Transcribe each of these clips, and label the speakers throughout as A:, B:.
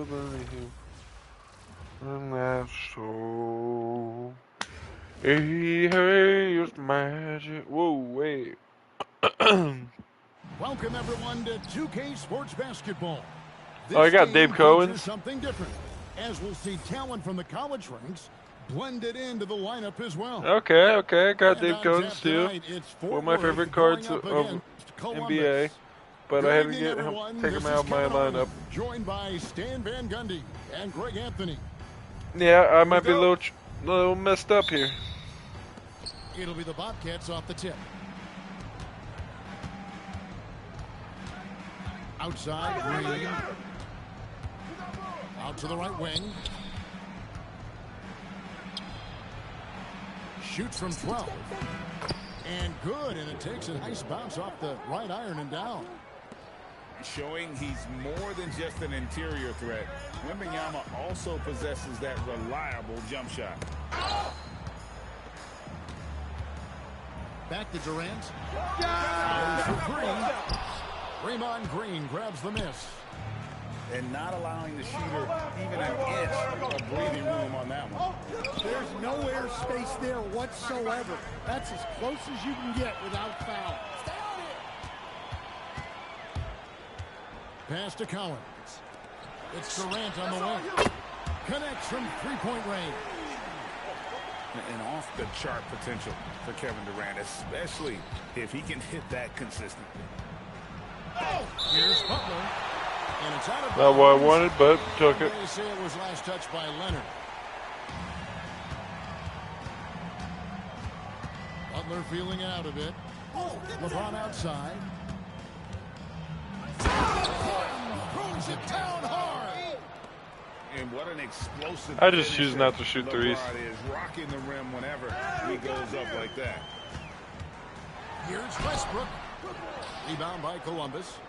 A: still believe in that soul. Hey, hey, it's magic. Whoa, wait.
B: Welcome everyone to 2K Sports Basketball.
A: Oh, I got Dave Cohen.
B: Something different, as we'll see talent from the college ranks blended into the lineup as well.
A: Okay, I got Dave Cohen too. One of my favorite cards of NBA, but I had to take him out of my lineup.
B: Joined by Stan Van Gundy and Greg Anthony.
A: Yeah, I might be a little messed up here.
B: It'll be the Bobcats off the tip. Outside, Green. Out to the right wing. Shoots from 12. And good, and it takes a nice bounce off the right iron and down.
C: Showing he's more than just an interior threat. Wembanyama also possesses that reliable jump shot.
B: Back to Durant. Draymond Green grabs the miss.
C: And not allowing the shooter even an inch of breathing room on that one.
D: There's no air space there whatsoever. That's as close as you can get without foul. Stay on it.
B: Pass to Collins. It's Durant on the wing. Connects from three-point range.
C: And off-the-chart potential for Kevin Durant, especially if he can hit that consistently.
B: Here's Butler. And it's out of
A: Not what I wanted, but took it.
B: They say it was last touched by Leonard. Butler feeling out of it. LeBron outside. Throws it down hard.
C: And what an explosive.
A: I just choose not to shoot threes.
C: LeBron is rocking the rim whenever he goes up like that.
B: Here's Westbrook. Rebound by Columbus.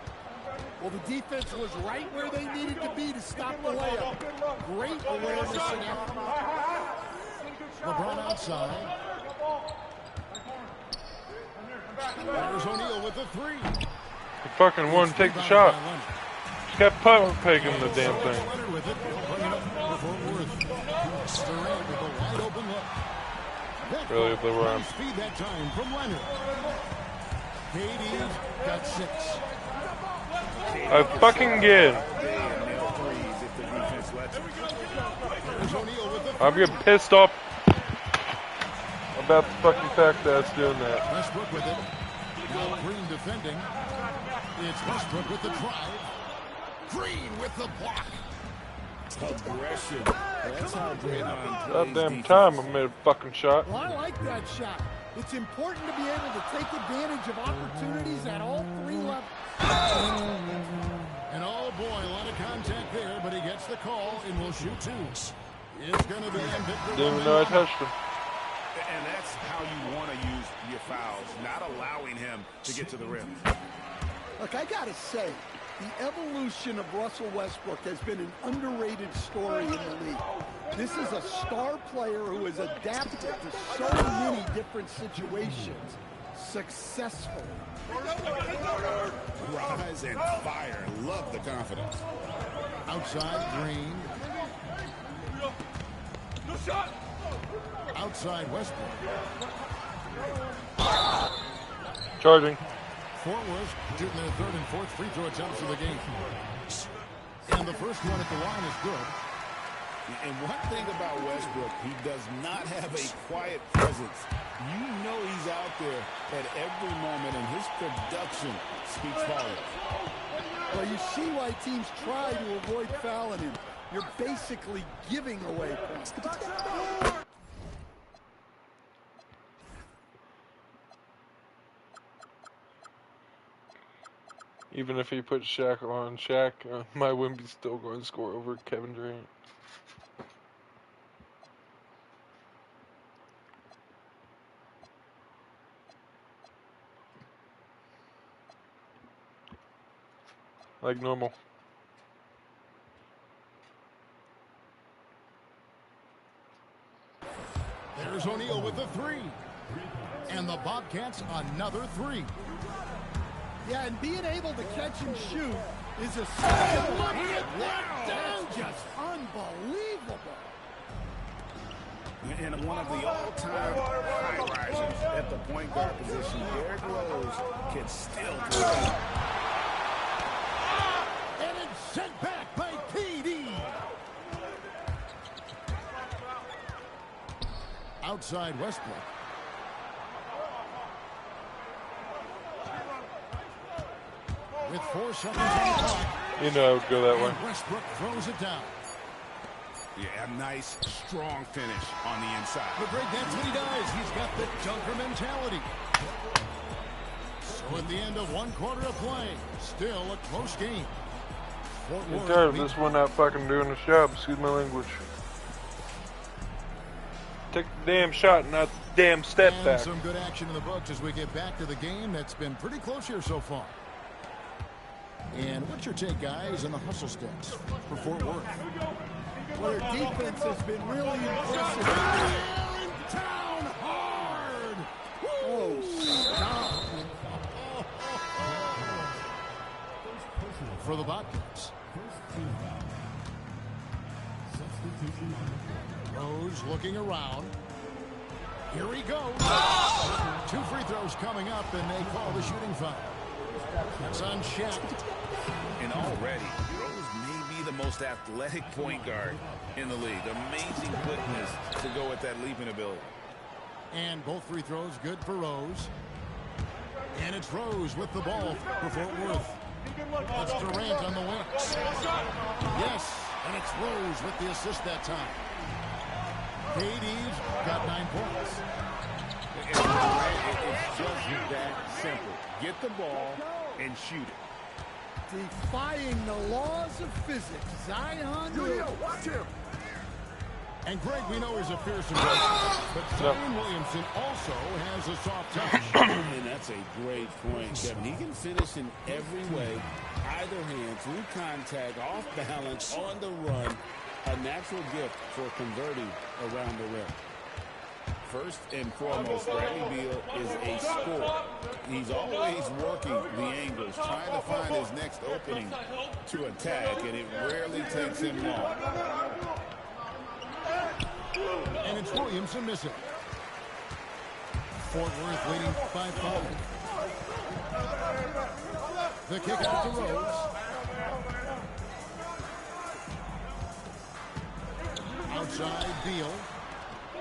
D: Well, the defense was right where they needed to be to stop the layup. Great awareness and effort.
B: LeBron outside. There's O'Neal with the three.
A: The fucking one, take the shot. Just got punt pegging the damn thing.
B: Leonard with it. Bring it up for Worth. Durant with a wide open look.
A: Really, if they were on.
B: Speed that time from Leonard. KD's got 6.
A: I fucking get. I'm getting pissed off about the fucking fact that it's doing that.
B: Westbrook with it. Now Green defending. It's Westbrook with the drive. Green with the block.
C: Aggression. That's how Draymond plays
A: Goddamn
C: defense.
A: time I made a fucking shot.
D: Well, I like that shot. It's important to be able to take advantage of opportunities at all 3 levels.
B: And oh boy, a lot of contact there, but he gets the call and will shoot 2. It's going to be in Victor.
A: Didn't even know I touched him.
C: And that's how you want to use your fouls, not allowing him to get to the rim.
D: Look, I got to say, the evolution of Russell Westbrook has been an underrated story in the league. This is a star player who has adapted to so many different situations successfully.
C: Rise and fire. Love the confidence.
B: Outside Green. Outside Westbrook.
A: Charging.
B: Fort Worth shooting their 3rd and 4th free throw attempts of the game. And the first one at the line is good.
C: And one thing about Westbrook, he does not have a quiet presence. You know he's out there at every moment, and his production speaks volumes.
D: Well, you see why teams try to avoid fouling him. You're basically giving away points.
A: Even if he put Shaq on Shaq, my Wemby's still going to score over Kevin Durant. Like normal.
B: There's O'Neal with the 3. And the Bobcats another 3.
D: Yeah, and being able to catch and shoot is a second look at that down. Just unbelievable.
C: And one of the all-time high risers at the point guard position, Derrick Rose can still do it.
B: And it's sent back by KD. Outside Westbrook. With 4 seconds on the clock.
A: You know I would go that way.
B: And Westbrook throws it down.
C: Yeah, a nice, strong finish on the inside.
B: But Greg, that's what he does. He's got the dunker mentality. So at the end of 1 quarter of play, still a close game.
A: I'm tired of this one not fucking doing the job. Excuse my language. Take the damn shot, not the damn step back.
B: Some good action in the books as we get back to the game. That's been pretty close here so far. And what's your take, guys, on the hustle sticks for Fort Worth?
D: Well, their defense has been really impressive.
B: They're in town hard.
D: Oh, stop.
B: For the Bobcats. Rose looking around. Here he goes. 2 free throws coming up, and they call the shooting foul. That's unchecked.
C: And already, Rose may be the most athletic point guard in the league. Amazing quickness to go with that leaping ability.
B: And both free throws good for Rose. And it's Rose with the ball for Fort Worth. That's Durant on the wing. Yes, and it's Rose with the assist that time. KD's got 9 points.
C: It's just that simple. Get the ball and shoot it.
D: Defying the laws of physics. Zion.
B: Watch him. And Greg, we know he's a fearsome player, but Zion Williamson also has a soft touch.
C: And that's a great point, Kevin. He can finish in every way, either hand, through contact, off balance, on the run. A natural gift for converting around the rim. First and foremost, Bradley Beal is a scorer. He's always working the angles, trying to find his next opening to attack, and it rarely takes him long.
B: And it's Williamson missing. Fort Worth leading 5-5. The kick out to Rose. Outside Beal.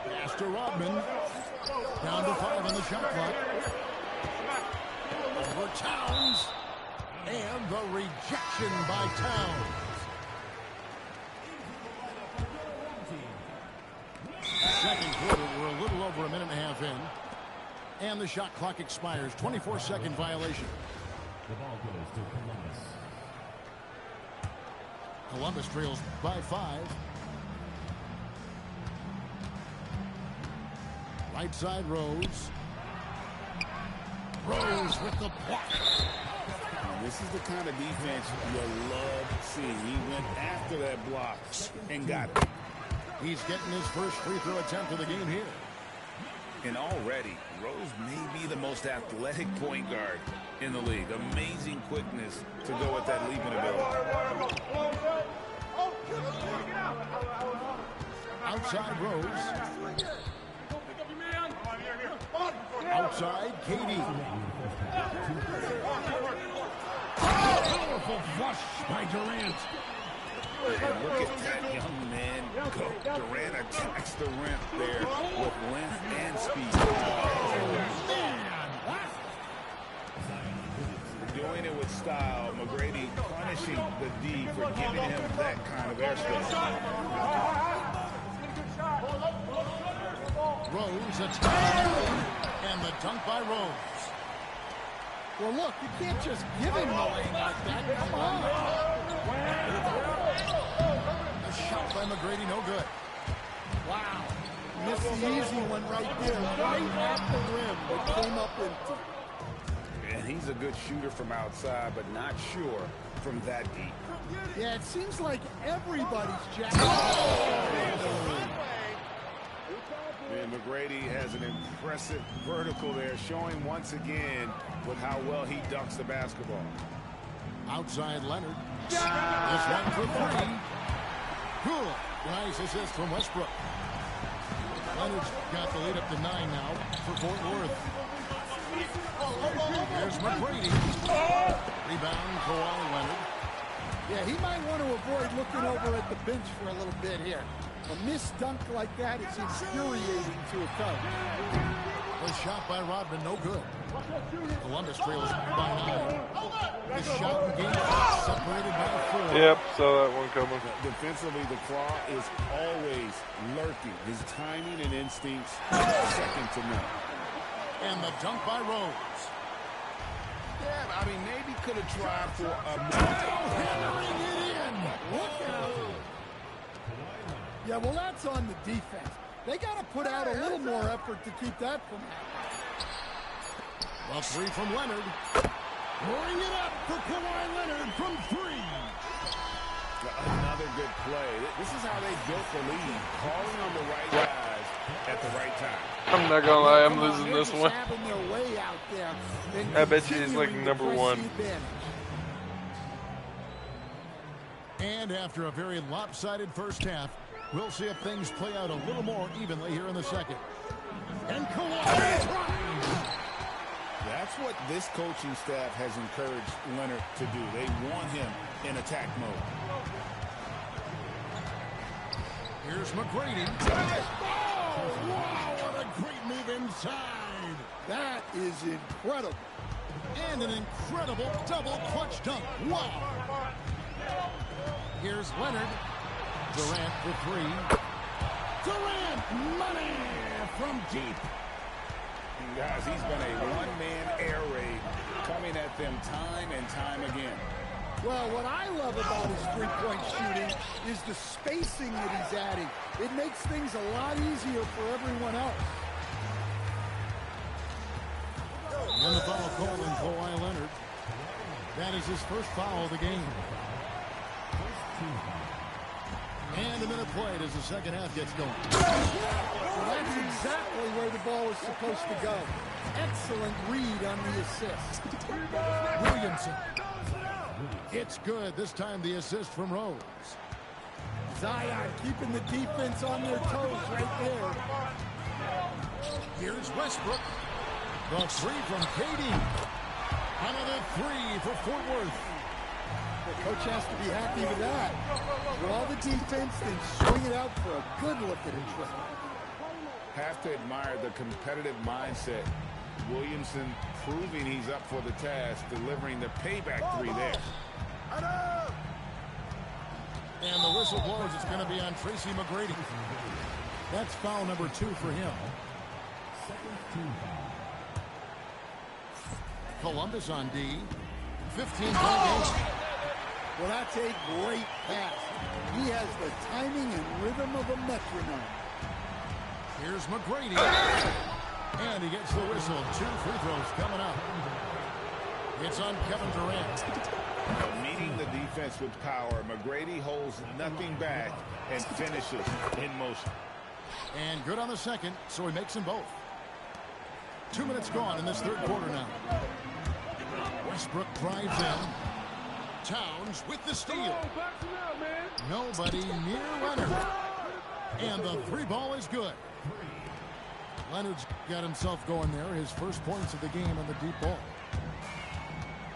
B: Pass to Rodman. Down to 5 on the shot clock. Over Towns. And the rejection by Towns. Second quarter, we're a little over a minute and a half in. And the shot clock expires. 24-second violation.
E: The ball goes to Columbus.
B: Columbus trails by 5. Right side, Rose. Rose with the block.
C: This is the kind of defense you love seeing. He went after that block and got it.
B: He's getting his first free throw attempt of the game here.
C: And already, Rose may be the most athletic point guard in the league. Amazing quickness to go with that leaping ability.
B: Outside Rose. Outside KD. Powerful flush by Durant.
C: And look at that young man go. Durant attacks the rim there with length and speed. Doing it with style. McGrady punishing the D for giving him that kind of airspace.
B: Rose attack. And the dunk by Rose.
D: Well, look, you can't just give him the lane like that. Come on.
B: A shot by McGrady, no good.
D: Wow. Missed the easy one right there, right at the rim, but came up in.
C: And he's a good shooter from outside, but not sure from that deep.
D: Yeah, it seems like everybody's jacking.
C: And McGrady has an impressive vertical there, showing once again with how well he dunks the basketball.
B: Outside Leonard. This one for three. Good. Nice assist from Westbrook. Leonard's got the lead up to 9 now for Fort Worth. There's McGrady. Rebound, Kawhi Leonard.
D: Yeah, he might want to avoid looking over at the bench for a little bit here. A missed dunk like that is infuriating to a coach.
B: The shot by Rodman, no good. Columbus trails by 9. The shot and game separated by 4.
A: Yep, saw that one coming.
C: Defensively, the Claw is always lurking. His timing and instincts second to none.
B: And the dunk by Rose.
C: Yeah, I mean, maybe could have tried for a
B: Hammering it in. Look out.
D: Yeah, well, that's on the defense. They got to put out a little more effort to keep that from happening.
B: A three from Leonard. Bring it up for Kawhi Leonard from 3.
C: Another good play. This is how they built the lead. Calling on the right guys at the right time.
A: I'm not gonna lie, I'm losing this one.
D: Having their way out there and
A: I bet you he's like
D: continuing to
A: number
D: press
A: 1.
D: the advantage.
B: And after a very lopsided first half, we'll see if things play out a little more evenly here in the second. And Kawhi tries.
C: That's what this coaching staff has encouraged Leonard to do. They want him in attack mode.
B: Here's McGrady. Oh, wow, what a great move inside.
D: That is incredible.
B: And an incredible double clutch dunk. Wow. Here's Leonard. Durant for 3. Durant, money from deep.
C: Guys, he's been a one-man air raid coming at them time and time again.
D: Well, what I love about his three-point shooting is the spacing that he's adding. It makes things a lot easier for everyone else.
B: And the foul called on Kawhi Leonard. That is his first foul of the game. And a minute played as the second half gets going.
D: Well, that's exactly where the ball is supposed to go. Excellent read on the assist.
B: Williamson. It's good. This time the assist from Rose.
D: Zion keeping the defense on their toes right there.
B: Here's Westbrook. The 3 from KD. Another 3 for Fort Worth.
D: The coach has to be happy with that. Draw the defense, then swing it out for a good look at a trick.
C: Have to admire the competitive mindset. Williamson proving he's up for the task, delivering the payback 3 there.
B: And the whistle blows. It's going to be on Tracy McGrady. That's foul number 2 for him. Columbus on D. 15-point game.
D: Well, that's a great pass. He has the timing and rhythm of a metronome.
B: Here's McGrady. And he gets the whistle. 2 free throws coming up. It's on Kevin Durant.
C: Meeting the defense with power, McGrady holds nothing back and finishes in motion.
B: And good on the second, so he makes them both. 2 minutes gone in this third quarter now. Westbrook drives in. Towns with the steal. Nobody near Leonard. And the 3 ball is good. Leonard's got himself going there. His first points of the game on the deep ball.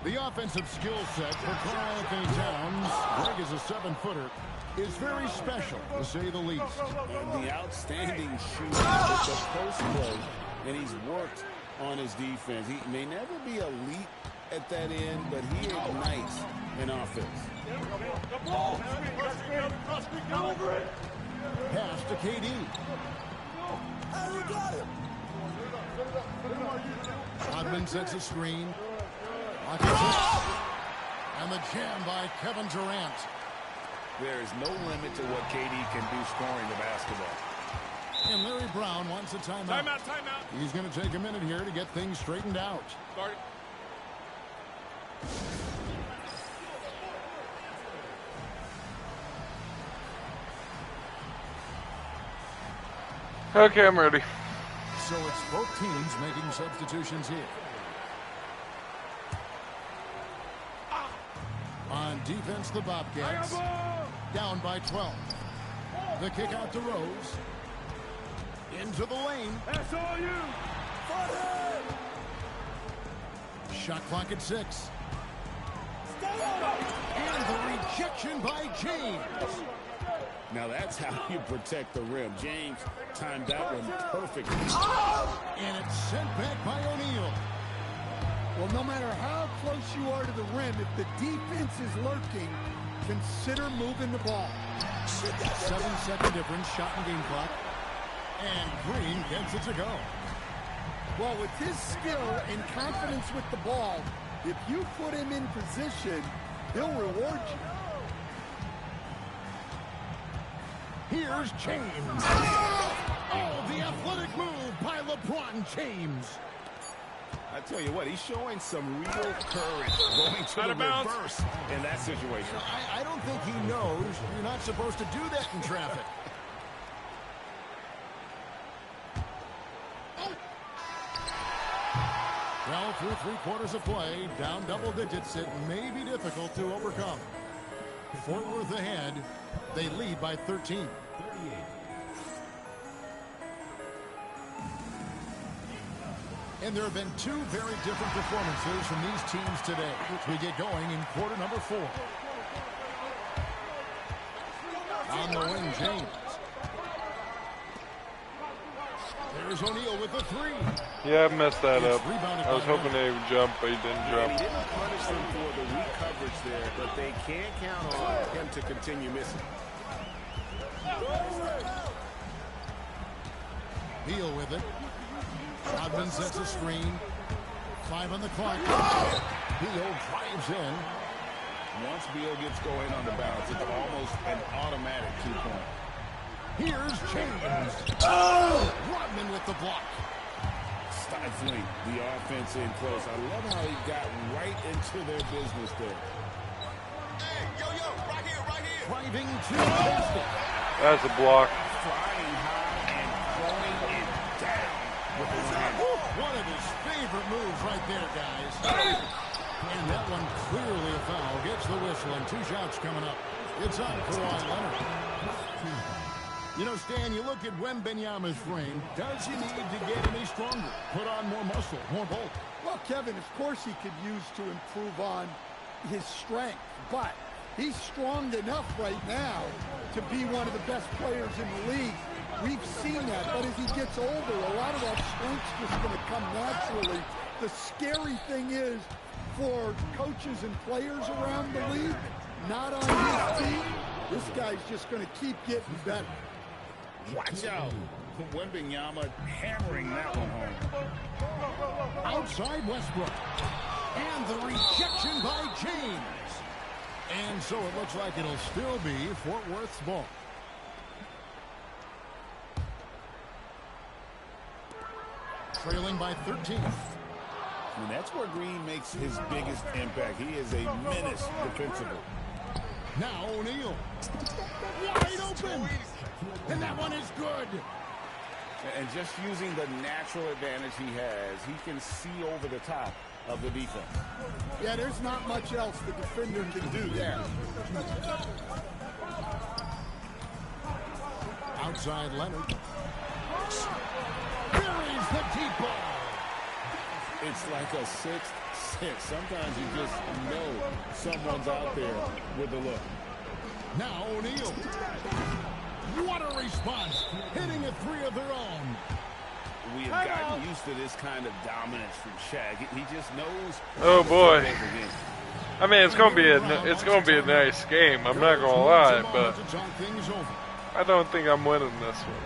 B: The offensive skill set for Karl Anthony Towns, Greg is a 7-footer, is very special, to say the least.
C: And the outstanding shooting with the post play, and he's worked on his defense. He may never be elite at that end, but he ignites an offense.
B: Pass to KD. Rodman sets a screen. And the jam by Kevin Durant.
C: There is no limit to what KD can do scoring the basketball.
B: And Larry Brown wants a timeout.
F: Timeout.
B: He's going to take a minute here to get things straightened out.
F: Start.
A: Okay, I'm ready.
B: So it's both teams making substitutions here. On defense, the Bobcats down by 12. The kick out to Rose. Into the lane.
F: That's all you.
B: Shot clock at 6. And the rejection by James.
C: Now that's how you protect the rim. James timed that one perfectly.
B: And it's sent back by O'Neal.
D: Well, no matter how close you are to the rim, if the defense is lurking, consider moving the ball.
B: 7-second difference, shot and game clock. And Green gets it to go.
D: Well, with his skill and confidence with the ball, if you put him in position, he'll reward you.
B: Here's James. Oh, the athletic move by LeBron James.
C: I tell you what, he's showing some real courage going to the reverse in that situation.
B: I don't think he knows you're not supposed to do that in traffic. Well, through 3 quarters of play, down double digits, it may be difficult to overcome. Fort Worth ahead. They lead by 13.
E: 38.
B: And there have been 2 very different performances from these teams today. We get going in quarter number 4. On the wing, James. There's O'Neal with the 3.
A: Yeah, I messed that up. I was hoping they would jump, but he didn't jump.
C: He didn't punish them for the weak coverage there, but they can't count on him to continue missing.
B: Beal with it. Rodman sets a screen. 5 on the clock. Beal drives in.
C: Once Beal gets going on the bounce, it's almost an automatic 2-point.
B: Here's James. Oh! Rodman with the block.
C: Stifling the offense in close. I love how he got right into their business there.
F: Hey, yo, right here.
B: Driving to the basket.
A: That's a block.
C: Flying high and throwing it down with his hand.
B: One of his favorite moves right there, guys. And that one clearly a foul. Gets the whistle and 2 shots coming up. It's on Kawhi Leonard. You know, Stan, you look at Wembanyama's frame. Does he need to get any stronger? Put on more muscle, more bulk?
D: Well, Kevin, of course he could use to improve on his strength, but he's strong enough right now to be one of the best players in the league. We've seen that, but as he gets older, a lot of that strength's just going to come naturally. The scary thing is, for coaches and players around the league, not on his team, this guy's just going to keep getting better.
C: Watch out. Wembanyama hammering that one home.
B: Outside Westbrook. And the rejection by James. And so it looks like it'll still be Fort Worth's ball. Trailing by 13.
C: And that's where Green makes his biggest impact. He is a menace defensively.
B: Now O'Neal. Wide open. And that one is good.
C: And just using the natural advantage he has, he can see over the top of the defense.
D: Yeah, there's not much else the defender can do there.
B: Outside Leonard. Buries the deep ball.
C: It's like a sixth sense. Sometimes you just know someone's out there with a look.
B: Now O'Neal. What a response. Hitting a 3 of their own.
C: We have gotten used to this kind of dominance from Shaq. He just knows.
A: Oh boy. I mean, it's gonna be a nice game. I'm not gonna lie, but I don't think I'm winning this one.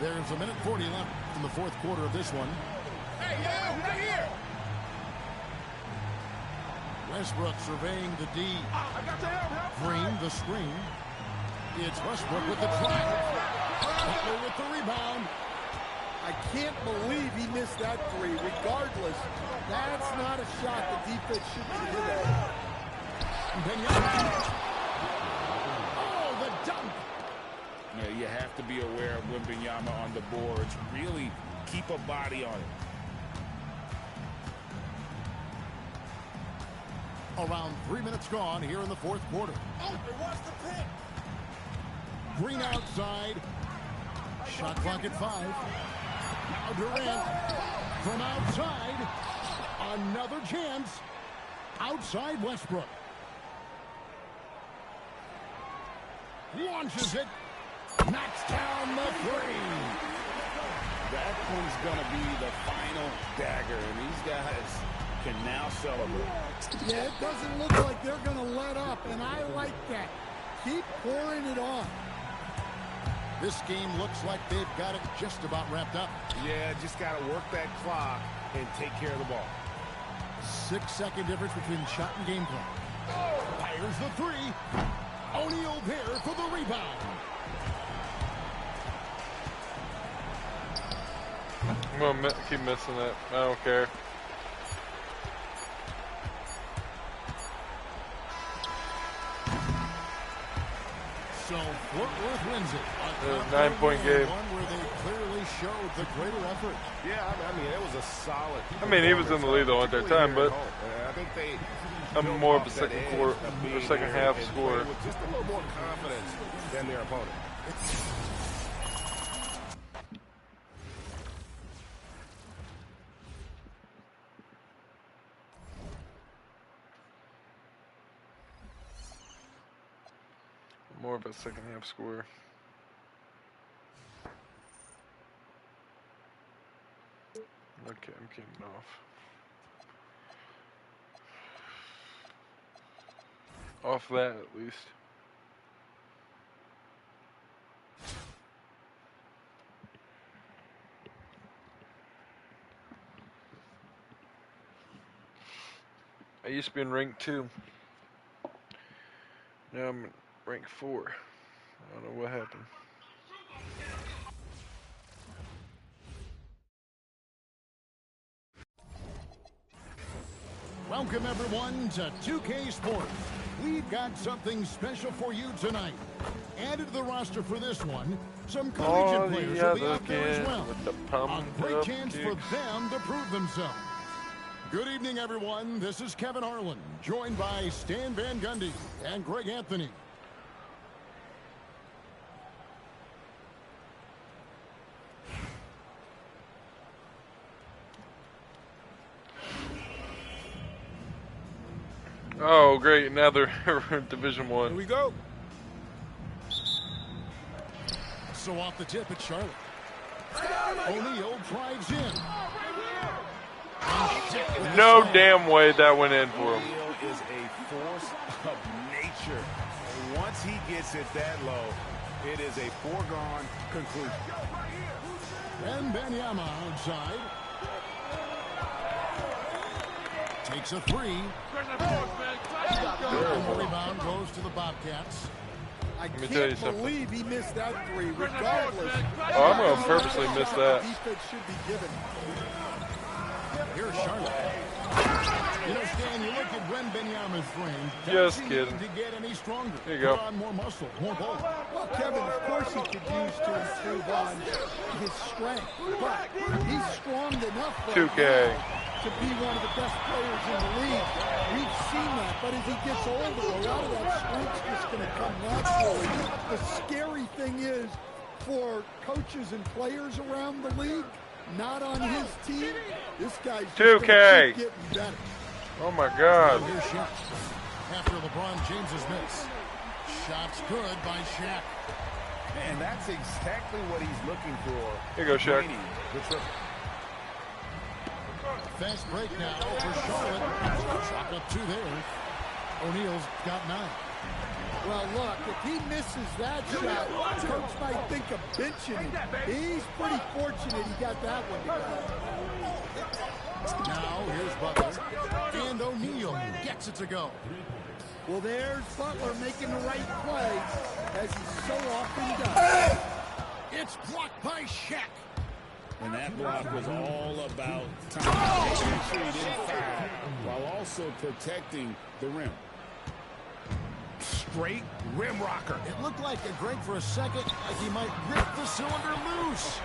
B: There's a minute 40 left in the 4th quarter of this one.
F: Hey, yo, right here.
B: Westbrook surveying the D.
F: I got to help.
B: Green, the screen. It's Westbrook with the drive. Butler with the rebound.
D: I can't believe he missed that 3. Regardless, that's not a shot the defense should be hit at.
C: Yeah, you have to be aware of Wembanyama on the boards. Really keep a body on it.
B: Around 3 minutes gone here in the fourth quarter.
F: What's the pick?
B: Green outside. Shot clock at 5. Now Durant from outside. Another chance. Outside Westbrook. Launches it. Knocks down the 3.
C: That one's going to be the final dagger, and these guys can now celebrate.
D: Yeah, it doesn't look like they're going to let up, and I like that. Keep pouring it on.
B: This game looks like they've got it just about wrapped up.
C: Yeah, just got to work that clock and take care of the ball.
B: 6-second difference between shot and game clock. Fires the 3. O'Neal there for the rebound.
A: I'm going to keep missing it. I don't care.
B: So Fort Worth wins it.
A: A 9-point game.
B: One where they clearly showed the greater effort.
G: Yeah, I mean, it was a solid.
A: I mean, he was in the lead though at that time, but
G: I think they.
A: I'm more of a second half scorer.
G: With just a little more confidence than their opponent.
A: More of a second half scorer. Okay, I'm getting off. Off that at least. I used to be in rank 2. Now I'm in rank 4. I don't know what happened.
B: Welcome everyone to 2K Sports. We've got something special for you tonight. Added to the roster for this one, some collegiate players will be out there as well. A great chance for them to prove themselves. Good evening, everyone. This is Kevin Harlan, joined by Stan Van Gundy and Greg Anthony.
A: Oh, great. Now they're Division 1.
G: Here we go.
B: So off the tip, it's Charlotte. O'Neal drives in.
A: No damn way that went in for him.
C: O'Neal is a force of nature. And once he gets it that low, it is a foregone conclusion.
B: And Wembanyama outside. Takes a 3. The rebound goes to the Bobcats.
D: I
A: me tell you
D: can't
A: something.
D: believe he missed that 3, regardless.
A: Oh, I'm going to purposely miss that.
D: Defense should be given.
B: Here's Charlotte. You know, Stan, you look at Wembanyama's frame.
A: Just
B: doesn't
A: kidding.
B: need to get any stronger.
A: Here you go.
B: Put on more muscle, more bulk.
D: Well, Kevin, of course he could use to improve on his strength, but he's strong enough right
A: 2K.
D: now to be one of the best players in the league. We've seen that, but as he gets older, a lot of that strength's just going to come naturally. The scary thing is, for coaches and players around the league, not on his team, this guy's just
A: 2K.
D: gonna keep getting better.
A: Oh my God.
B: Here's Shaq. After LeBron James's miss. Shots good by Shaq.
G: And that's exactly what he's looking for.
A: Here you go, Shaq.
G: Winning the triple.
B: Fast break now for Charlotte. Shot up 2 there. O'Neal's got 9.
D: Well, look, if he misses that shot, coach might think of benching him. He's pretty fortunate he got that one to go.
B: Now here's Butler. And O'Neal gets it to go.
D: Well, there's Butler making the right play, as he so often does.
B: It's blocked by Shaq.
C: And that block was all about time. Making sure he didn't foul while also protecting the rim.
B: straight rim rocker. It looked like a Greg for a second, like he might rip the cylinder loose.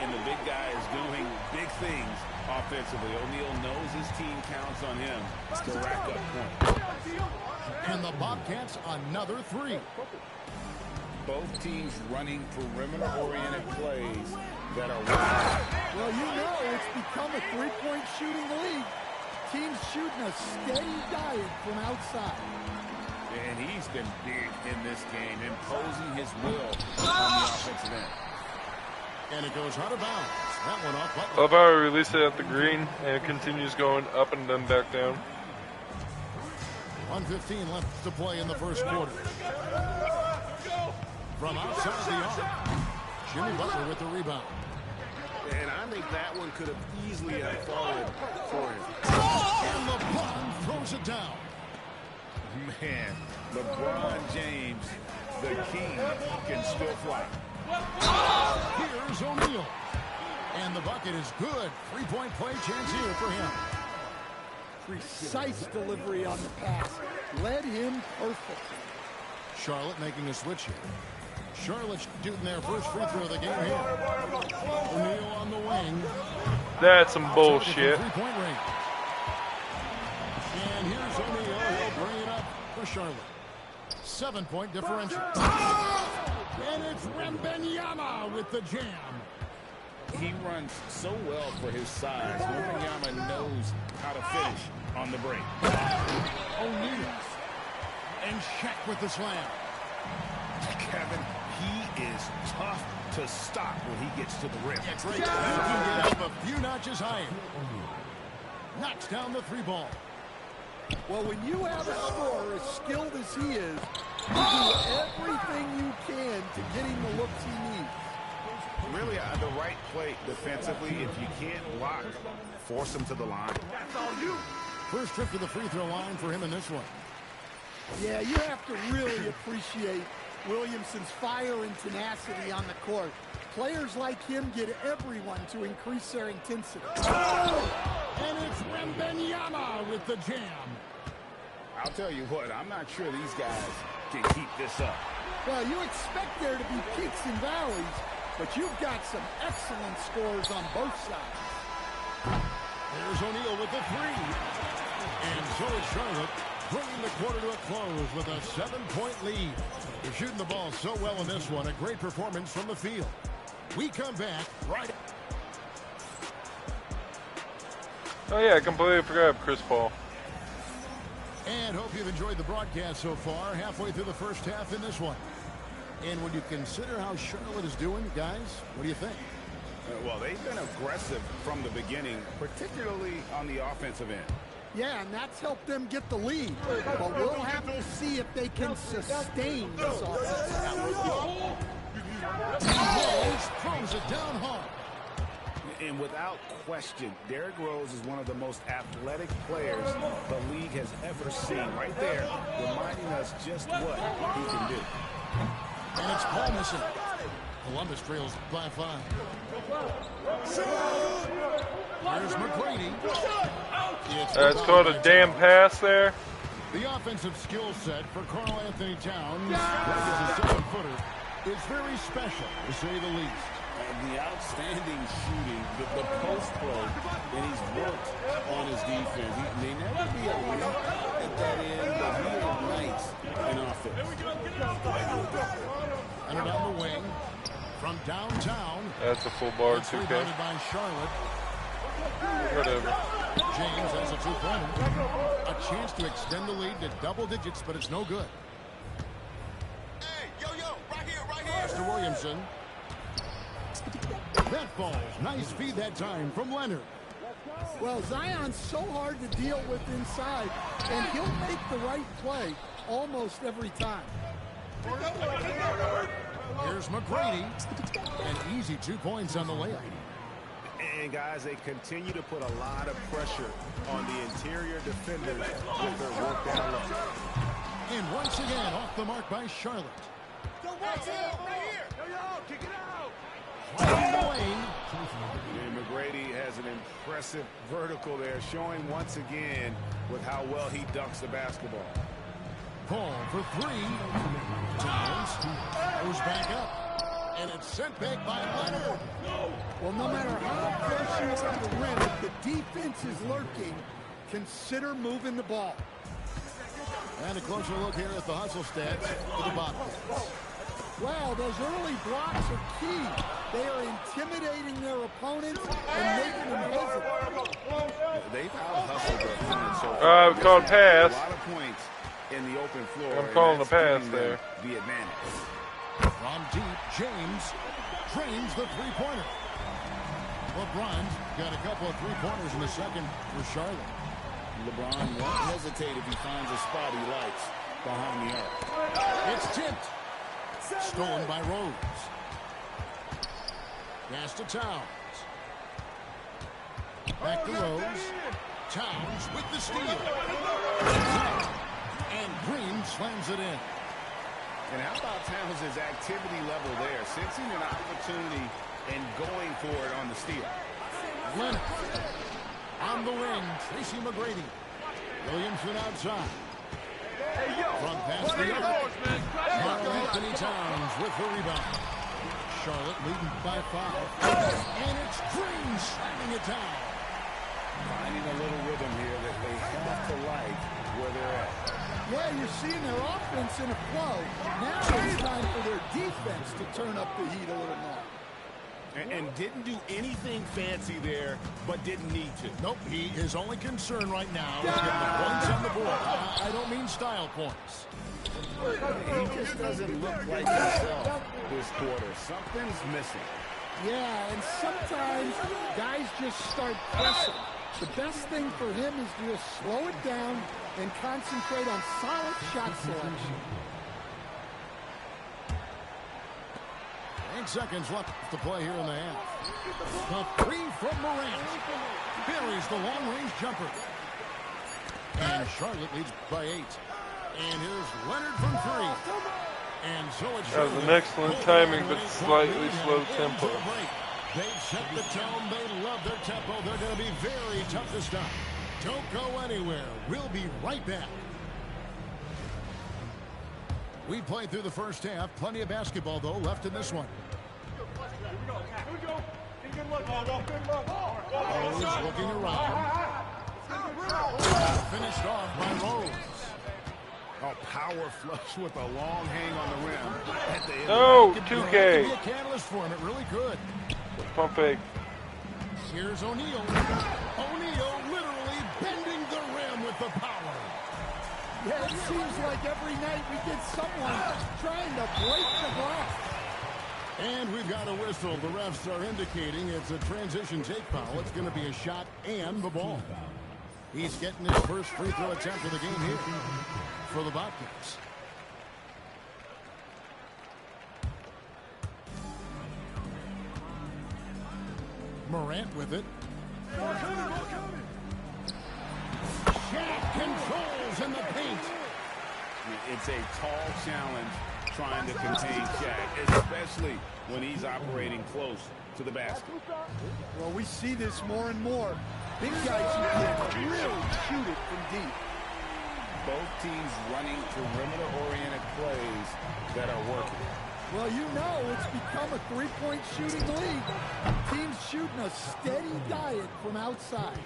C: And the big guy is doing big things offensively. O'Neal knows his team counts on him to rack up points.
B: And the Bobcats another three.
C: Both teams running perimeter-oriented plays that are wide.
D: Well, you know it's become a three-point shooting league. Teams shooting a steady diet from outside.
C: And he's been big in this game, imposing his will on the offensive end.
B: And it goes out of bounds. That one off Butler.
A: I love how I release it at the green and it continues going up and then back down.
B: 1:15 left to play in the first quarter. From outside the arc, Jimmy Butler with the rebound.
C: And I think that one could have easily fallen for him.
B: And LeBron throws it down.
C: Man, LeBron James, the king, can still fly.
B: Here's O'Neal. And the bucket is good. Three-point play chance here for him.
D: Precise delivery on the pass. Led him perfect.
B: Charlotte making a switch here. Charlotte shooting their first free throw of the game here. O'Neal on the wing.
A: That's some bullshit.
B: Three-point range. And here's O'Neal. He'll bring it up for Charlotte. 7-point differential. And it's Wembanyama with the jam.
C: He runs so well for his size. Wembanyama knows how to finish on the break.
B: O'Neal. And Shaq with the slam.
G: Kevin, he is tough to stop when he gets to the rim.
B: Yeah, great. He can get up a few notches higher. Knocks down the three ball.
D: Well, when you have a scorer as skilled as he is, you do everything you can to get him the looks he needs.
G: Really, the right play defensively. If you can't block, force him to the line. That's all you.
B: First trip to the free throw line for him in this one.
D: Yeah, you have to really appreciate Williamson's fire and tenacity on the court. Players like him get everyone to increase their intensity.
B: And it's Wembanyama with the jam.
C: I'll tell you what, I'm not sure these guys can keep this up.
D: Well, you expect there to be peaks and valleys, but you've got some excellent scores on both sides.
B: There's O'Neal with the three. And so is Charlotte, bringing the quarter to a close with a 7-point lead. They're shooting the ball so well in this one. A great performance from the field. We come back right.
A: Oh yeah, I completely forgot Chris Paul.
B: And hope you've enjoyed the broadcast so far. Halfway through the first half in this one. And when you consider how Charlotte is doing, guys, what do you think?
C: Well, they've been aggressive from the beginning, particularly on the offensive end.
D: Yeah, and that's helped them get the lead. But we'll have to see if they can sustain this offense.
B: Rose throws it down hard.
C: And without question, Derrick Rose is one of the most athletic players the league has ever seen. Right there, reminding us just what he can do.
B: And it's Paul missing. Columbus trails by 5. Here's McGrady.
A: It's called a damn pass there.
B: The offensive skill set for Karl Anthony Towns, as a 7-footer, is very special, to say the least.
C: And the outstanding shooting, the post play, and he's worked on his defense. He may never be elite at that end, but he ignites an offense.
B: And down the wing from downtown.
A: That's a full bar,
B: It's
A: 2K.
B: rebounded by Charlotte.
A: Whatever.
B: James has a two-pointer. A chance to extend the lead to double digits, but it's no good.
F: Hey, yo, right here, right
B: Pass to Williamson. That falls. Nice feed that time from Leonard.
D: Well, Zion's so hard to deal with inside, and he'll make the right play almost every time.
B: Here's McGrady. An easy 2 points on the layup.
G: And guys, they continue to put a lot of pressure on the interior defenders with their work down low.
B: And once again, off the mark by Charlotte.
F: Right here. Yo, kick it out.
G: And McGrady has an impressive vertical there, showing once again with how well he dunks the basketball.
B: Paul for three. Towns goes back up. And it's sent back by Leonard.
D: Well, no matter how close you are to the rim, if the defense is lurking, consider moving the ball.
B: And a closer look here at the hustle stats for the Bobcats.
D: Wow, those early blocks are key. They are intimidating their opponents and making them hesitate.
G: They've out-hustled their opponents so far.
A: Called pass.
G: A lot of points in the open floor.
A: I'm calling the pass
G: giving
A: there.
G: them the advantage.
B: From deep, James drains the three-pointer. LeBron's got a couple of three-pointers in the second for Charlotte.
C: LeBron won't hesitate if he finds a spot he likes behind the arc.
B: It's tipped. Stolen by Rose. Pass to Towns. Back to Rose. Towns with the steal. And Green slams it in.
G: And how about Towns' activity level there, sensing an opportunity and going for it on the steal.
B: Leonard. On the wing, Tracy McGrady. Williamson outside. Front pass to the other. Karl Anthony Towns with the rebound. Charlotte leading by 5. And it's Green slamming it down.
C: Finding a little rhythm here that they have to like where they're at.
D: Yeah, you're seeing their offense in a flow. Now it's time for their defense to turn up the heat a little more.
G: And didn't do anything fancy there, but didn't need to.
B: Nope, his only concern right now is getting the points on the board. I don't mean style points.
G: He just doesn't look like himself this quarter. Something's missing.
D: Yeah, and sometimes guys just start pressing. The best thing for him is to just slow it down and concentrate on solid shot selection.
B: 8 seconds left to play here in the half. The three from Morant. Buries the long-range jumper. And Charlotte leads by 8. And here's Leonard from 3. And so it's
A: That was an excellent timing, but slightly slow tempo.
B: They've set the tone. They love their tempo. They're going to be very tough to stop. Don't go anywhere. We'll be right back. We played through the first half. Plenty of basketball, though, left in this one. Rose looking around. Finished off by Rose.
G: A power flush with a long hang on the rim. At the end.
A: No,
B: It
A: 2K.
B: could be a catalyst for him. It really could.
A: Pump fake.
B: Here's O'Neal. O'Neal literally bending the rim with the power.
D: Yeah, it seems like every night we get someone trying to break the glass.
B: And we've got a whistle. The refs are indicating it's a transition take foul. It's going to be a shot and the ball. He's getting his first free throw attempt of the game here for the Bobcats. Morant with it. Shaq controls in the paint.
C: It's a tall challenge trying to contain Shaq, especially when he's operating close to the basket.
D: Well, we see this more and more. Big guys who can really shoot it from deep.
C: Both teams running perimeter-oriented plays that are working.
D: Well, you know it's become a three-point shooting league. Teams shooting a steady diet from outside.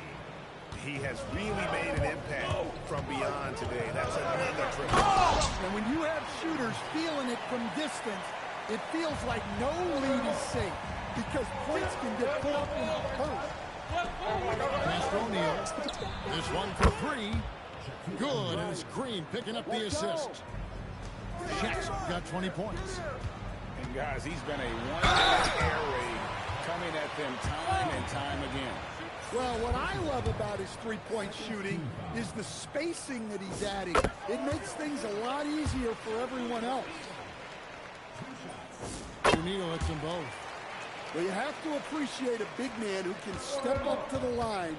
G: He has really made an impact from beyond today. That's another triple.
D: And when you have shooters feeling it from distance, it feels like no lead is safe because points can get put up in a hurry.
B: Pass to O'Neal. This one for 3. Good, and it's Green picking up the assist. Shaq's got 20 points.
C: And guys, he's been a one-man air raid coming at them time and time again.
D: Well, what I love about his three-point shooting is the spacing that he's adding. It makes things a lot easier for everyone else.
B: O'Neal hits them both.
D: Well, you have to appreciate a big man who can step up to the line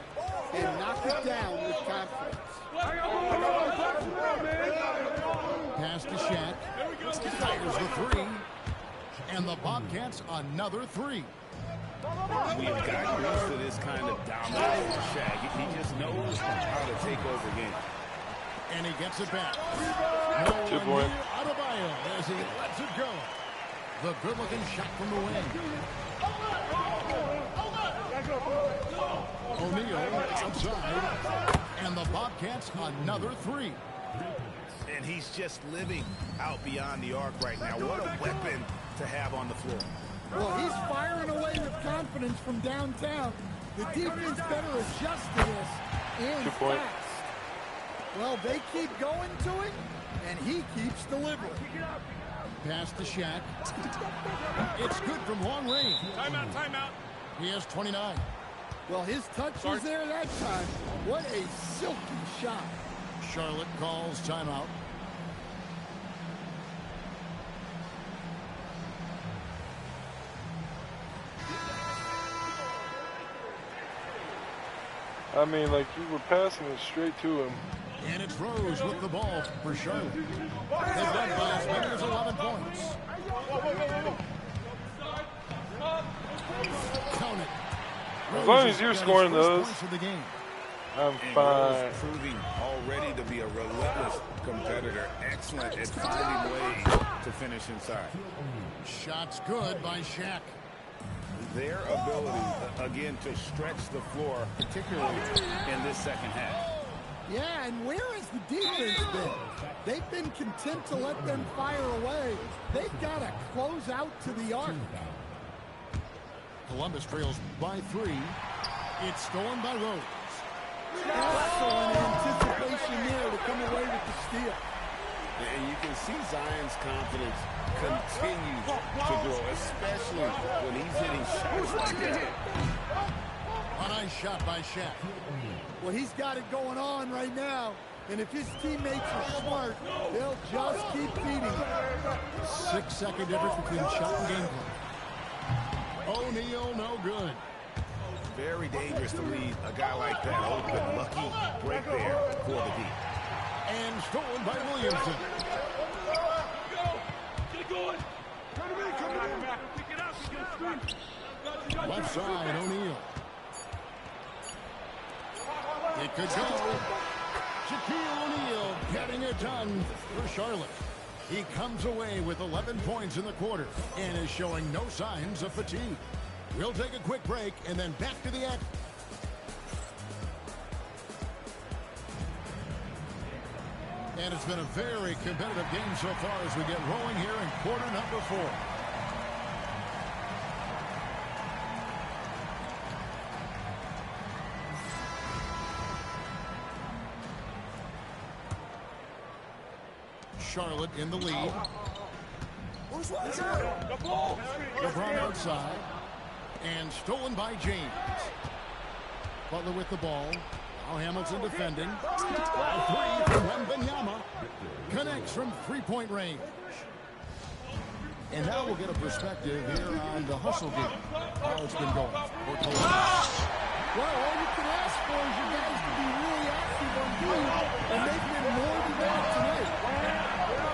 D: and knock it down with confidence.
B: Pass to Shaq. Fires the 3. And the Bobcats another 3.
C: We've gotten used to this kind of dominance from Shaq. He just knows how to take over games.
B: And he gets it back.
A: 2 point.
B: Adebayo as he lets it go. The good-looking shot from the wing. O'Neal outside. And the Bobcats another 3.
G: And he's just living out beyond the arc right now. What a weapon to have on the floor.
D: Well, he's firing away with confidence from downtown. The defense better adjust to this and
A: 2 point.
D: fast. Well, they keep going to it, and he keeps delivering.
B: Pass to Shaq. It's good from long range.
C: Timeout, timeout.
B: He has 29.
D: Well, his touch was there that time. What a silky shot.
B: Charlotte calls timeout.
A: I mean, like, you were passing it straight to him.
B: And it's Rose with the ball for Charlotte. They've done by as many as 11 points. Count it.
A: As long as you're scoring those,
B: Points of the game.
A: I'm
G: And
A: fine.
G: Rose proving already to be a relentless competitor. Excellent at finding ways to finish inside.
B: Shots good by Shaq.
G: Their ability, again, to stretch the floor, particularly in this second half.
D: Yeah, and where has the defense been? They've been content to let them fire away. They've got to close out to the arc.
B: Columbus trails by 3. It's stolen by Rose.
D: Excellent anticipation there to come away with the steal.
C: And you can see Zion's confidence continues to grow, especially when he's hitting shots like that.
B: A nice shot by Shaq.
D: Well, he's got it going on right now. And if his teammates are smart, they'll just keep feeding him.
B: 6-second difference between shot and game play. O'Neal, no good.
G: Very dangerous to leave a guy like that open. Lucky break there for the D.
B: And stolen by Williamson. Left side, O'Neal. It could go. Shaquille O'Neal getting it done for Charlotte. He comes away with 11 points in the quarter and is showing no signs of fatigue. We'll take a quick break and then back to the act. And it's been a very competitive game so far as we get rolling here in quarter number 4. Charlotte in the lead. LeBron outside. And stolen by James. Butler with the ball. Now Hamilton defending. A 3 from Wembanyama. Connects from three-point range. And now we'll get a perspective here on the hustle game. How it's been going for Columbus.
D: Well, all you can ask for is your guys to be really active on doing it, and they've been more than that tonight.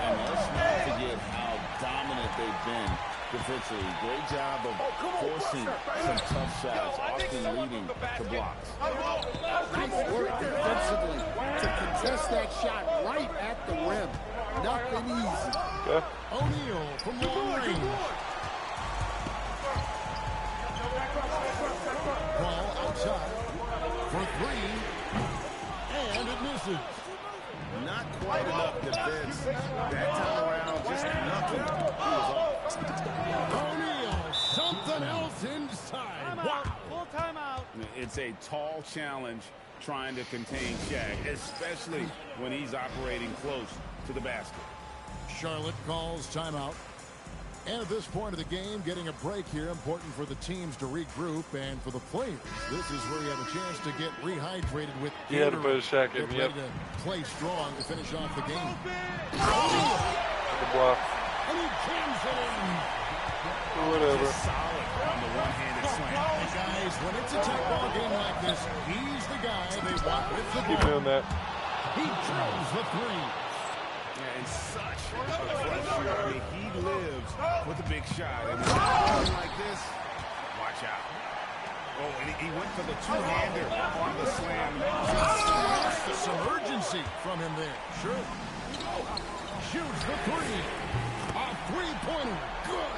C: And let's not forget how dominant they've been defensively. Great job of forcing some tough shots, often leading to blocks.
D: Nice work defensively to contest that shot right at the rim. Nothing easy.
A: Okay.
B: O'Neal from long range. Ball outside for 3. And it misses.
G: Not quite enough defense. That time around, just nothing. He was off.
B: O'Neal, something else inside. Wow.
F: Full timeout.
C: It's a tall challenge trying to contain Shaq, especially when he's operating close to the basket.
B: Charlotte calls timeout. And at this point of the game, getting a break here, important for the teams to regroup, and for the players, this is where you have a chance to get rehydrated with
A: You had to put a
B: Gatorade.
A: Shaq in,
B: Get
A: yep.
B: ready to play strong to finish off the game.
A: Good block.
B: And he jams it in.
A: Whatever.
G: Just solid on the one-handed slam.
B: Hey guys, when it's a tight ball game like this, he's the guy they want with the
A: Keep
B: ball.
A: doing that.
B: He drills the 3.
G: And such a clutch shooter. I mean, he lives with a big shot. And when it's like this, watch out. Oh, and he went for the two-hander on the slam.
B: Some urgency from him there. Sure. Shoots the three. A three-pointer. Good.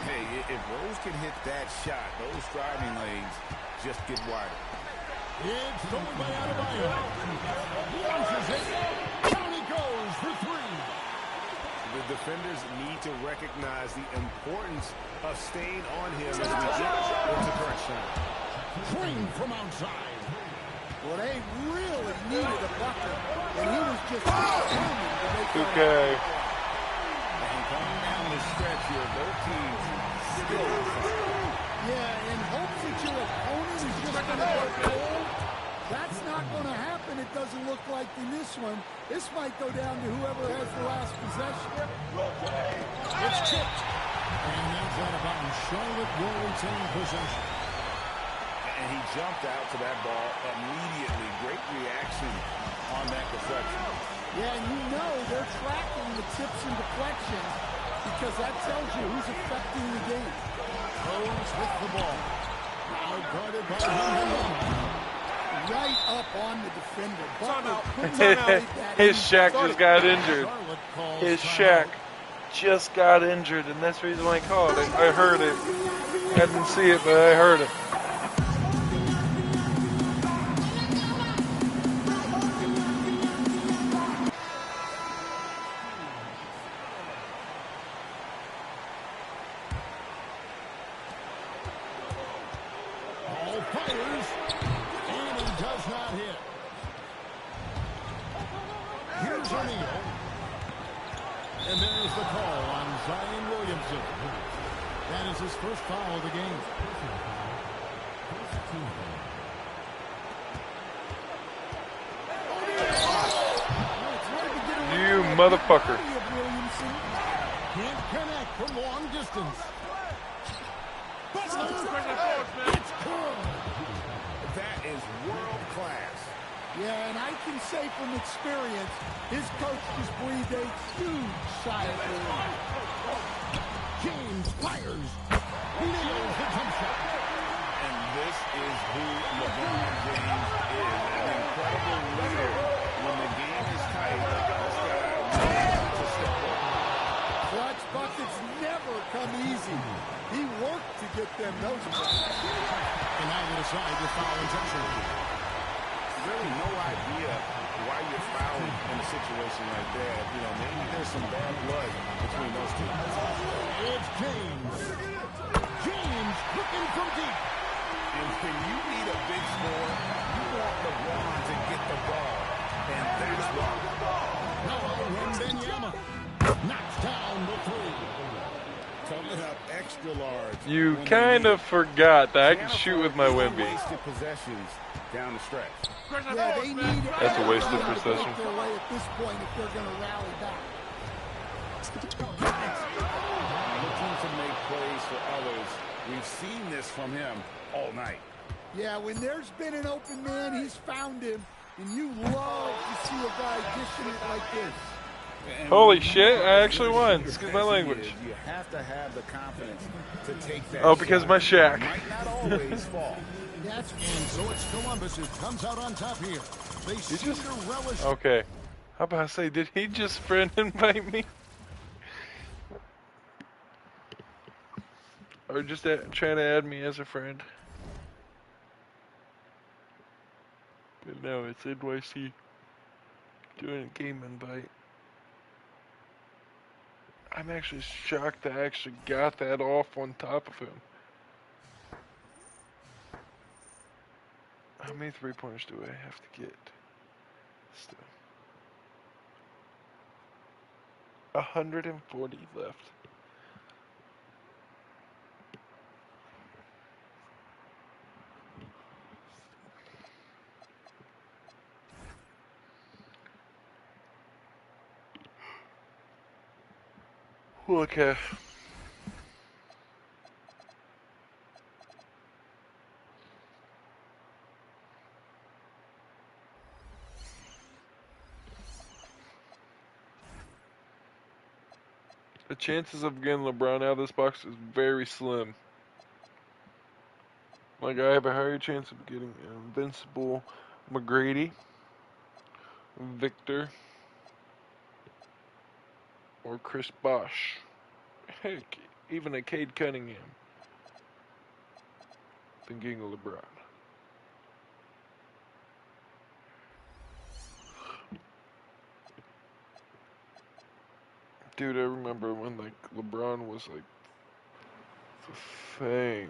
C: Hey, if Rose can hit that shot, those driving lanes just get wider.
B: It's stolen by Adebayo. Launches it. Down he goes for three.
G: The defenders need to recognize the importance of staying on him as we get into crunch time.
B: Green from outside.
D: Well, they really needed a bucket, and he was just determined to make it.
A: Okay.
C: And coming down the stretch here, both teams still on fire.
D: Yeah, in hopes that your opponent is just going to go cold. That's not going to happen, it doesn't look like in this one. This might go down to whoever has the last possession.
B: It's tipped. And that's out of bounds. Charlotte will retain possession.
C: And he jumped out to that ball immediately. Great reaction on that deflection.
D: Yeah, and you know they're tracking the tips and deflections because that tells you who's affecting the game.
B: Rose with the ball. Now guarded by Wembanyama.
D: Right up on the defender.
A: His Shaq just got injured. His Shaq just got injured, and that's the reason why I called it. I heard it. I didn't see it, but I heard it.
B: Ball fires, and he does not hit. Here's O'Neal. And there's the call on Zion Williamson. That is his first foul of the game.
A: You motherfucker.
B: Can't connect from long distance.
G: That is world class.
D: Yeah, and I can say from experience, his coach just breathed a huge sigh of relief.
B: James fires. Nails the jump shot.
C: And this is who LeBron James is. An incredible leader. When the game is tight, this guy knows to step up.
D: Clutch buckets never come easy. He worked to get them those buckets.
B: And now they decide to foul intentionally.
C: Really no idea why you're fouling in a situation like that. You know, maybe there's some bad blood between those two.
B: It's James. James looking from deep.
C: And when you need a big score, you want LeBron to get the ball. And that's why.
B: Now Wembanyama knocks down the three.
C: Coming up extra large.
A: You kind of forgot that I can shoot with my Wemby.
C: Wasted possessions down the stretch.
D: Yeah, they need
A: That's a wasted
D: everyone to
A: possession.
D: break their way at this point if they're going to rally back.
C: Looking to make plays for others. We've seen this from him all night.
D: Yeah, when there's been an open man, he's found him, and you love to see a guy dishing it like this.
C: And
A: Holy shit, I actually won. Excuse my language.
C: You have to have the confidence to take that
A: Oh, because
C: shot.
A: my Shaq.
C: Might not always fall.
B: Yes, and so it's Columbus who comes out on top here. They seem
A: just-
B: to relish.
A: Okay. How about I say, did he just friend invite me? Or just trying to add me as a friend? But no, it's NYC doing a game invite. I'm actually shocked I actually got that off on top of him. How many three-pointers do I have to get? Still. 140 left. Okay. The chances of getting LeBron out of this box is very slim. Like, I have a higher chance of getting Invincible McGrady, Victor, or Chris Bosh. Heck, even a Cade Cunningham than getting a LeBron. Dude, I remember when, like, LeBron was, like, the thing.